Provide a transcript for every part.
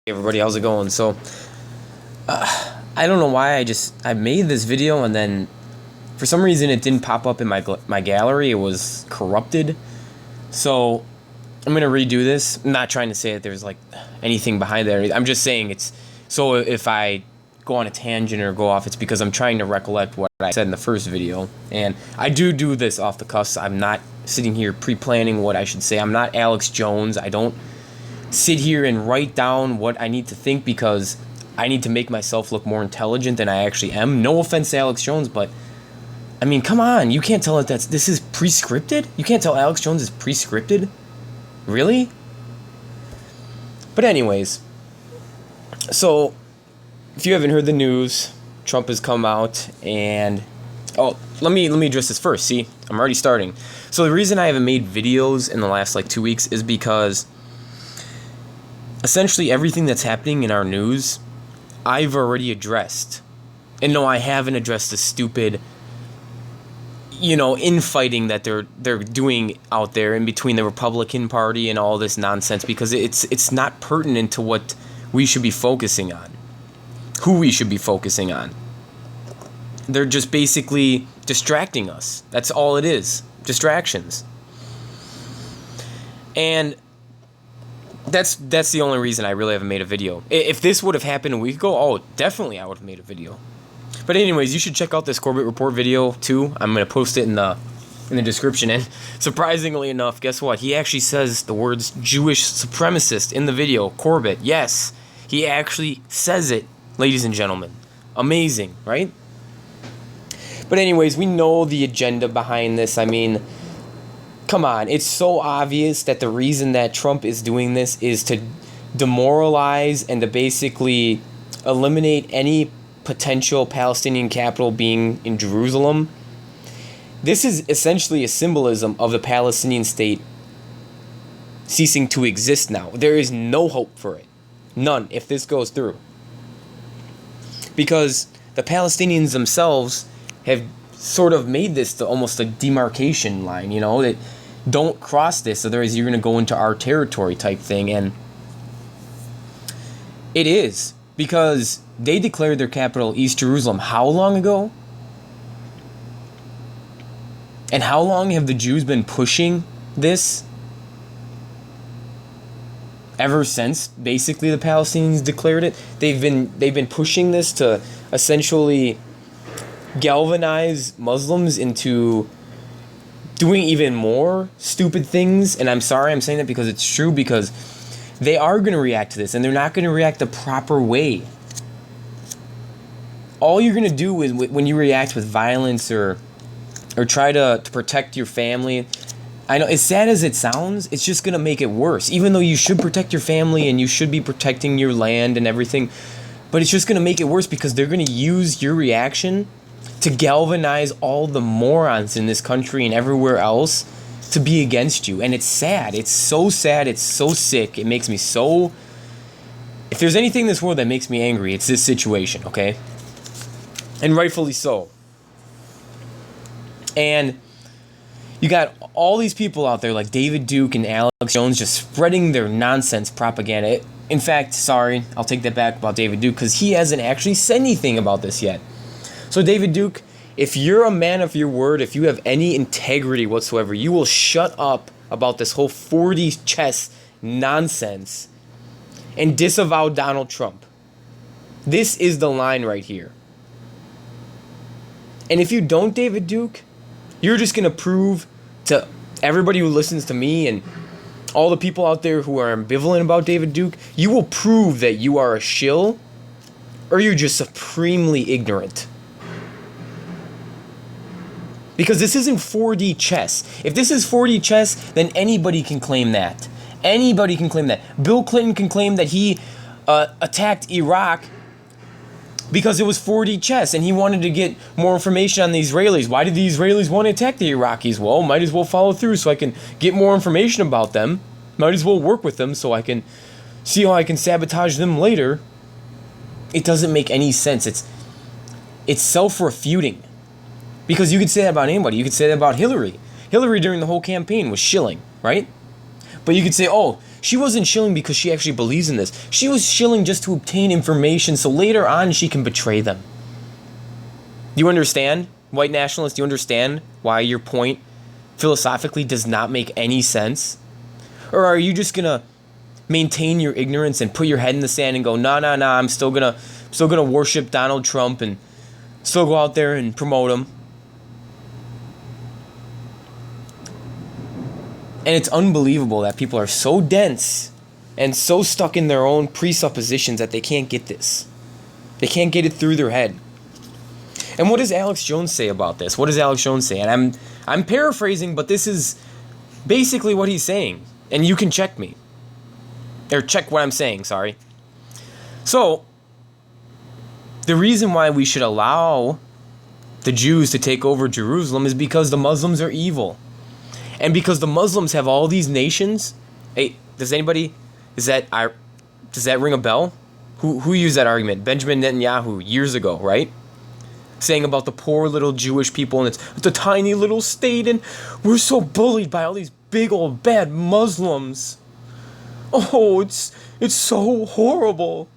Everybody, how's it going? So I don't know why I made this video and then for some reason it didn't pop up in my gallery. It was corrupted. So I'm gonna redo this. I'm not trying to say that there's like anything behind there. I'm just saying it's so if I go on a tangent or go off, it's because I'm trying to recollect what I said in the first video. And I do this off the cuff. I'm not sitting here pre-planning what I should say. I'm not Alex Jones. I don't sit here and write down what I need to think because I need to make myself look more intelligent than I actually am. No offense to Alex Jones, but I mean, come on. You can't tell that this is pre-scripted? You can't tell Alex Jones is pre-scripted? Really? But anyways, so if you haven't heard the news, Trump has come out and let me address this first. See, I'm already starting. So the reason I haven't made videos in the last 2 weeks is because essentially everything that's happening in our news I've already addressed. And no, I haven't addressed the stupid infighting that they're doing out there in between the Republican Party and all this nonsense, because it's not pertinent to what we should be focusing on. Who we should be focusing on. They're just basically distracting us. That's all it is. Distractions. And that's the only reason I really haven't made a video. If this would have happened a week ago, definitely I would have made a video. But anyways, you should check out this Corbett Report video too. I'm going to post it in the description. And surprisingly enough, guess what? He actually says the words Jewish supremacist in the video. Corbett, yes. He actually says it, ladies and gentlemen. Amazing, right? But anyways, we know the agenda behind this. I mean, come on. It's so obvious that the reason that Trump is doing this is to demoralize and to basically eliminate any potential Palestinian capital being in Jerusalem. This is essentially a symbolism of the Palestinian state ceasing to exist now. There is no hope for it. None, if this goes through. Because the Palestinians themselves have sort of made this to almost a demarcation line, that don't cross this, otherwise you're going to go into our territory type thing. And it is, because they declared their capital East Jerusalem how long ago? And how long have the Jews been pushing this? Ever since basically the Palestinians declared it. They've been pushing this to essentially galvanize Muslims into doing even more stupid things. And I'm sorry I'm saying that because it's true, because they are going to react to this, and they're not going to react the proper way. All you're going to do is when you react with violence or try to protect your family, I know, as sad as it sounds, it's just going to make it worse. Even though you should protect your family and you should be protecting your land and everything, but it's just going to make it worse because they're going to use your reaction to galvanize all the morons in this country and everywhere else to be against you. And it's sad. It's so sad. It's so sick. It makes me so... If there's anything in this world that makes me angry, it's this situation, okay? And rightfully so. And you got all these people out there like David Duke and Alex Jones just spreading their nonsense propaganda. In fact, sorry, I'll take that back about David Duke, because he hasn't actually said anything about this yet. So David Duke, if you're a man of your word, if you have any integrity whatsoever, you will shut up about this whole 40 chess nonsense and disavow Donald Trump. This is the line right here. And if you don't, David Duke, you're just going to prove to everybody who listens to me and all the people out there who are ambivalent about David Duke, you will prove that you are a shill or you're just supremely ignorant. Because this isn't 4D chess. If this is 4D chess, then anybody can claim that. Anybody can claim that. Bill Clinton can claim that he attacked Iraq because it was 4D chess and he wanted to get more information on the Israelis. Why did the Israelis want to attack the Iraqis? Well, might as well follow through so I can get more information about them. Might as well work with them so I can see how I can sabotage them later. It doesn't make any sense. It's self-refuting. Because you could say that about anybody. You could say that about Hillary. Hillary during the whole campaign was shilling, right? But you could say, oh, she wasn't shilling because she actually believes in this. She was shilling just to obtain information so later on she can betray them. Do you understand, white nationalists? Do you understand why your point philosophically does not make any sense? Or are you just gonna maintain your ignorance and put your head in the sand and go, nah, I'm still gonna worship Donald Trump and still go out there and promote him? And it's unbelievable that people are so dense and so stuck in their own presuppositions that they can't get this. They can't get it through their head. And what does Alex Jones say about this? What does Alex Jones say? And I'm paraphrasing, but this is basically what he's saying. And you can check me. Or check what I'm saying, sorry. So, the reason why we should allow the Jews to take over Jerusalem is because the Muslims are evil. And because the Muslims have all these nations. Hey, does that ring a bell? Who used that argument? Benjamin Netanyahu years ago, right? Saying about the poor little Jewish people, and it's a tiny little state, and we're so bullied by all these big old bad Muslims. Oh, it's so horrible.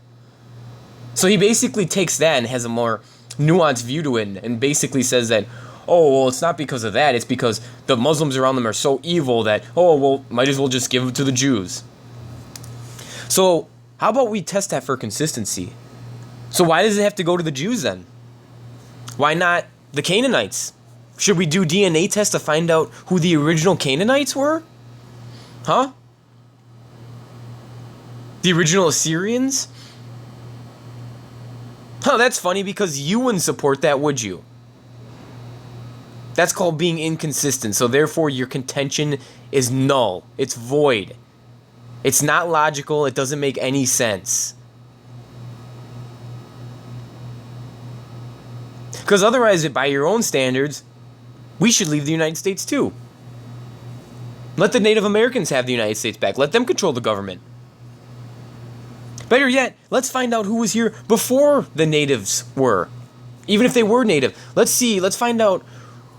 So he basically takes that and has a more nuanced view to it, and basically says that, oh, well, it's not because of that, it's because the Muslims around them are so evil that, oh, well, might as well just give it to the Jews. So, how about we test that for consistency? So why does it have to go to the Jews then? Why not the Canaanites? Should we do DNA tests to find out who the original Canaanites were? Huh? The original Assyrians? Huh, that's funny because you wouldn't support that, would you? That's called being inconsistent, so therefore your contention is null. It's void. It's not logical, it doesn't make any sense. Because otherwise, by your own standards, we should leave the United States too. Let the Native Americans have the United States back. Let them control the government. Better yet, let's find out who was here before the natives were. Even if they were native. Let's find out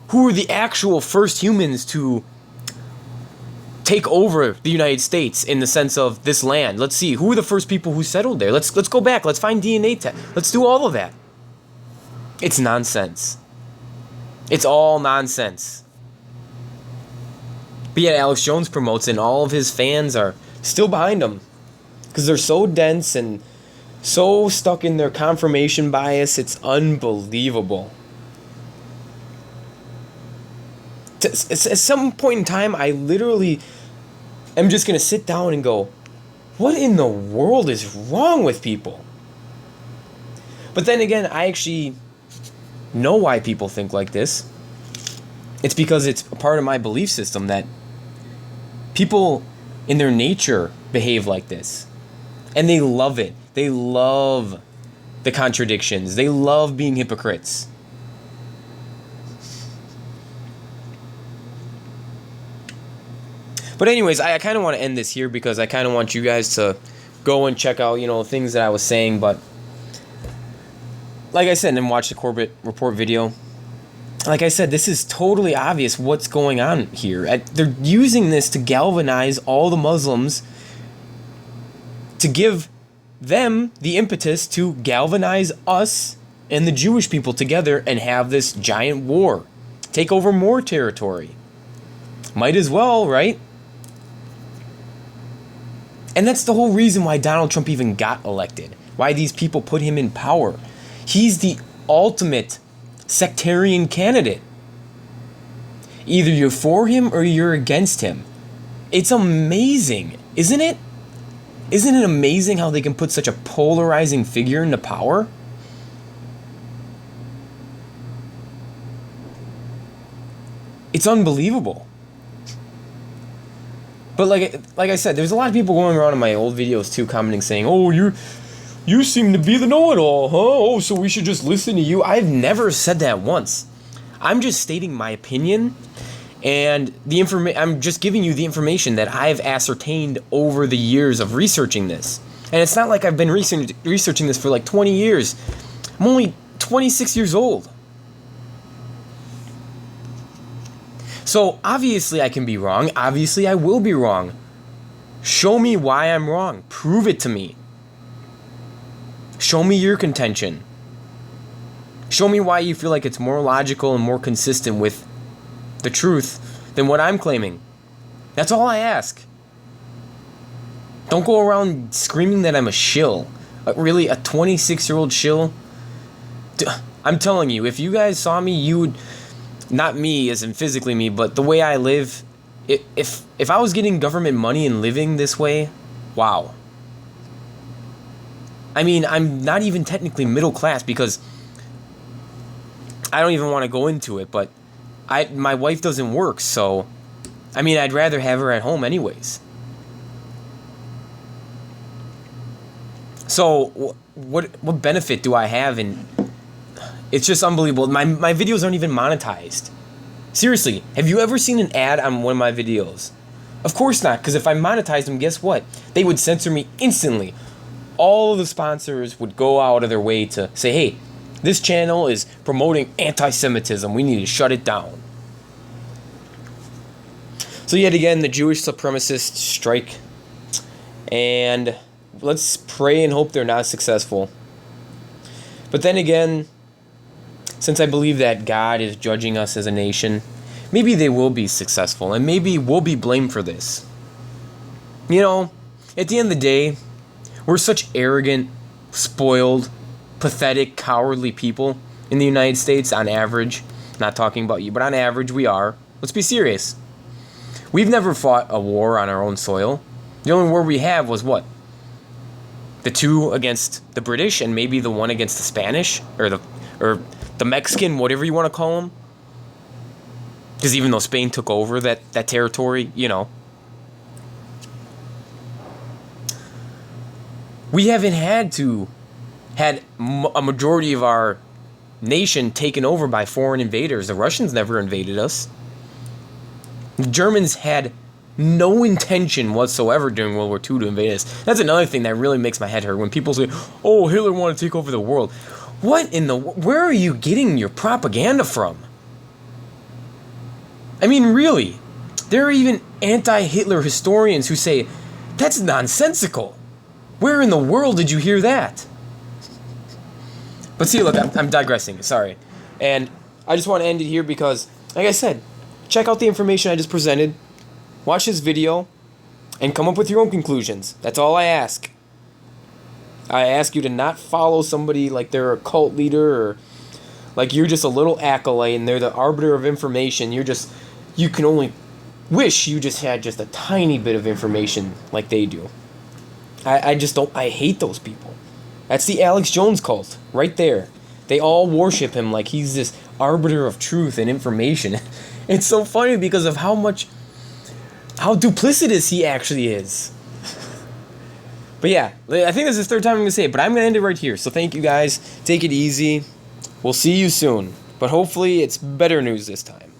who were the actual first humans to take over the United States in the sense of this land. Let's see, who were the first people who settled there? Let's go back. Let's find DNA tests. Let's do all of that. It's nonsense. It's all nonsense. But yet Alex Jones promotes it, and all of his fans are still behind him. Because they're so dense and so stuck in their confirmation bias, it's unbelievable. At some point in time, I literally am just going to sit down and go, what in the world is wrong with people? But then again, I actually know why people think like this. It's because it's a part of my belief system that people in their nature behave like this. And they love it. They love the contradictions. They love being hypocrites. But anyways, I kind of want to end this here because I kind of want you guys to go and check out, things that I was saying. But like I said, and watch the Corbett Report video. Like I said, this is totally obvious what's going on here. They're using this to galvanize all the Muslims, to give them the impetus to galvanize us and the Jewish people together and have this giant war. Take over more territory. Might as well, right? And that's the whole reason why Donald Trump even got elected. Why these people put him in power. He's the ultimate sectarian candidate. Either you're for him or you're against him. It's amazing, isn't it? Isn't it amazing how they can put such a polarizing figure into power? It's unbelievable. But like I said, there's a lot of people going around in my old videos too, commenting saying, "Oh, you seem to be the know-it-all, huh? Oh, so we should just listen to you." I've never said that once. I'm just stating my opinion, and I'm just giving you the information that I've ascertained over the years of researching this. And it's not like I've been researching this for like 20 years. I'm only 26 years old. So obviously I can be wrong. Obviously I will be wrong. Show me why I'm wrong. Prove it to me. Show me your contention. Show me why you feel like it's more logical and more consistent with the truth than what I'm claiming. That's all I ask. Don't go around screaming that I'm a shill. Really, a 26-year-old shill? I'm telling you, if you guys saw me, you would... Not me, as in physically me, but the way I live... If I was getting government money and living this way, wow. I mean, I'm not even technically middle class because I don't even want to go into it, but my wife doesn't work, so I mean, I'd rather have her at home anyways. So what benefit do I have in... It's just unbelievable. My videos aren't even monetized. Seriously, have you ever seen an ad on one of my videos? Of course not, because if I monetized them, guess what? They would censor me instantly. All of the sponsors would go out of their way to say, hey, this channel is promoting anti-Semitism. We need to shut it down. So yet again, the Jewish supremacists strike. And let's pray and hope they're not successful. But then again, since I believe that God is judging us as a nation, maybe they will be successful, and maybe we'll be blamed for this. You know, at the end of the day, we're such arrogant, spoiled, pathetic, cowardly people in the United States on average. Not talking about you, but on average we are. Let's be serious. We've never fought a war on our own soil. The only war we have was what? The two against the British and maybe the one against the Spanish or the Mexican, whatever you want to call them. Because even though Spain took over that territory, you know. We haven't had a majority of our nation taken over by foreign invaders. The Russians never invaded us. The Germans had no intention whatsoever during World War II to invade us. That's another thing that really makes my head hurt. When people say, oh, Hitler wanted to take over the world. Where are you getting your propaganda from? I mean, really, there are even anti-Hitler historians who say, that's nonsensical. Where in the world did you hear that? But see, look, I'm digressing, sorry. And I just want to end it here because, like I said, check out the information I just presented, watch this video, and come up with your own conclusions. That's all I ask. I ask you to not follow somebody like they're a cult leader or like you're just a little acolyte and they're the arbiter of information. You can only wish you just had just a tiny bit of information like they do. I hate those people. That's the Alex Jones cult, right there. They all worship him like he's this arbiter of truth and information. It's so funny because of how duplicitous he actually is. But yeah, I think this is the third time I'm going to say it, but I'm going to end it right here. So thank you guys. Take it easy. We'll see you soon. But hopefully it's better news this time.